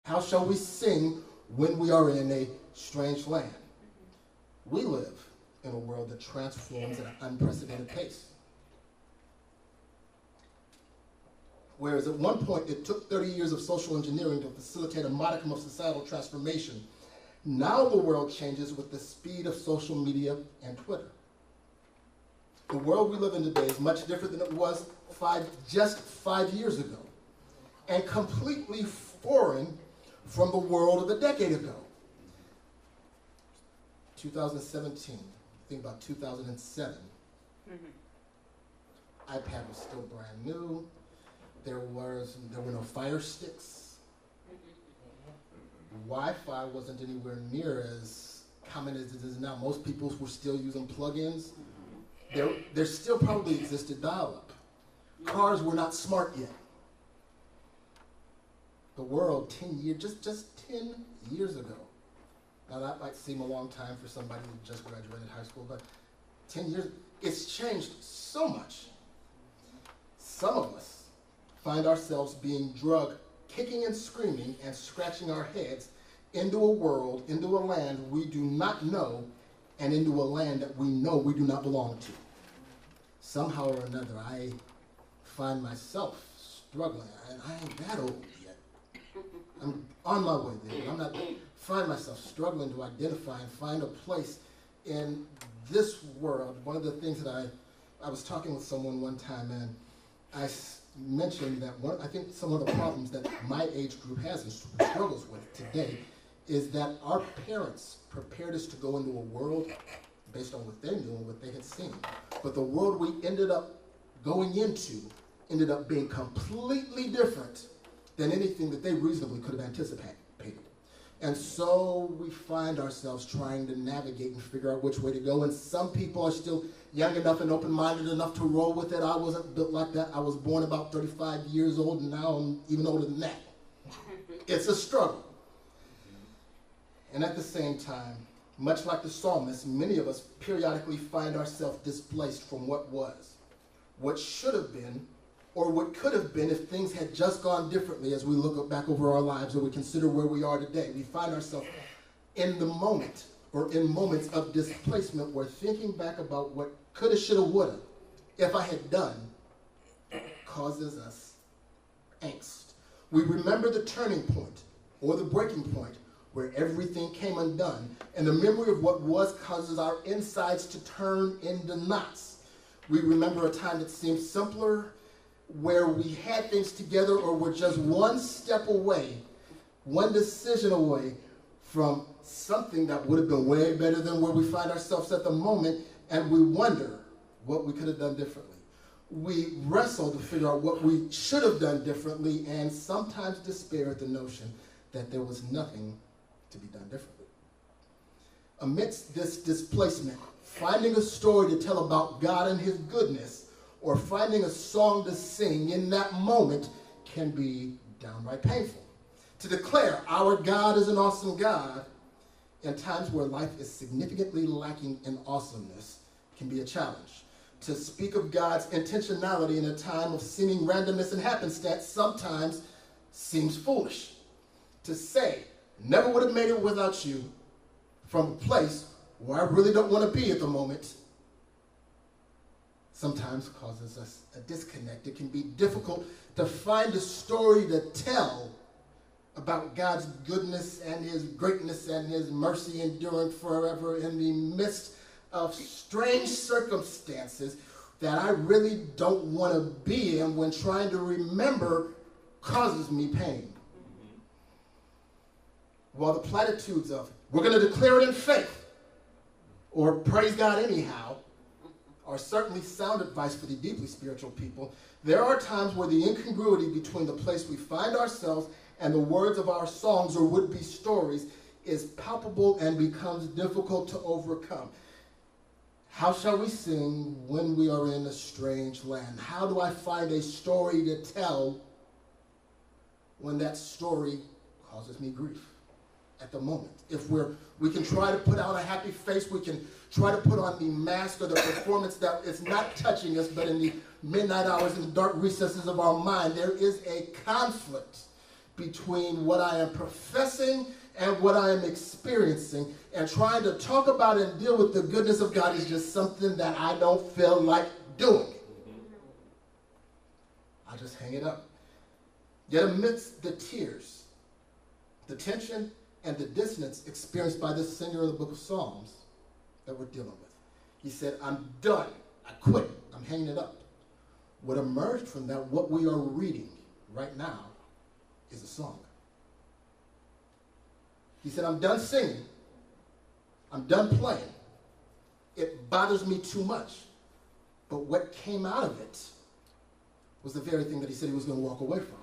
How shall we sing when we are in a strange land? We live in a world that transforms at an unprecedented pace. Whereas at one point it took 30 years of social engineering to facilitate a modicum of societal transformation, now the world changes with the speed of social media and Twitter. The world we live in today is much different than it was just 5 years ago, and completely foreign from the world of a decade ago. 2017, think about 2007. iPad was still brand new. There were no Fire Sticks. Wi-Fi wasn't anywhere near as common as it is now. Most people were still using plugins. There still probably existed dial-up. Cars were not smart yet. The world 10 years, just 10 years ago. Now that might seem a long time for somebody who just graduated high school, but 10 years, it's changed so much. Some of us find ourselves being drugged, kicking and screaming and scratching our heads into a world, into a land we do not know, and into a land that we know we do not belong to. Somehow or another, I find myself struggling, and I ain't that old yet. I'm on my way there. I'm not find myself struggling to identify and find a place in this world. One of the things that I was talking with someone one time, and I mentioned that I think some of the problems that my age group has and struggles with today is that our parents prepared us to go into a world based on what they knew and what they had seen. But the world we ended up going into ended up being completely different than anything that they reasonably could have anticipated. And so we find ourselves trying to navigate and figure out which way to go. And some people are still young enough and open-minded enough to roll with it. I wasn't built like that. I was born about 35 years old, and now I'm even older than that. It's a struggle. And at the same time, much like the Psalmist, many of us periodically find ourselves displaced from what was, what should have been, or what could have been if things had just gone differently as we look back over our lives or we consider where we are today. We find ourselves in the moment or in moments of displacement where thinking back about what coulda, shoulda, woulda, if I had done, causes us angst. We remember the turning point or the breaking point where everything came undone, and the memory of what was causes our insides to turn into knots. We remember a time that seemed simpler, where we had things together or were just one step away, one decision away from something that would have been way better than where we find ourselves at the moment, and we wonder what we could have done differently. We wrestle to figure out what we should have done differently, and sometimes despair at the notion that there was nothing to be done differently. Amidst this displacement, finding a story to tell about God and his goodness, or finding a song to sing in that moment can be downright painful. To declare our God is an awesome God in times where life is significantly lacking in awesomeness can be a challenge. To speak of God's intentionality in a time of seeming randomness and happenstance sometimes seems foolish. To say, never would have made it without you, from a place where I really don't want to be at the moment, sometimes causes us a disconnect. It can be difficult to find a story to tell about God's goodness and his greatness and his mercy enduring forever in the midst of strange circumstances that I really don't want to be in when trying to remember causes me pain. While the platitudes of, we're going to declare it in faith, or praise God anyhow, are certainly sound advice for the deeply spiritual people, there are times where the incongruity between the place we find ourselves and the words of our songs or would-be stories is palpable and becomes difficult to overcome. How shall we sing when we are in a strange land? How do I find a story to tell when that story causes me grief at the moment? If we can try to put out a happy face, we can try to put on the mask or the performance that is not touching us, but in the midnight hours and dark recesses of our mind, there is a conflict between what I am professing and what I am experiencing, and trying to talk about and deal with the goodness of God is just something that I don't feel like doing. I just hang it up. Yet amidst the tears, the tension, and the dissonance experienced by this singer of the book of Psalms that we're dealing with, he said, I'm done. I quit. I'm hanging it up. What emerged from that, what we are reading right now, is a song. He said, I'm done singing. I'm done playing. It bothers me too much. But what came out of it was the very thing that he said he was going to walk away from.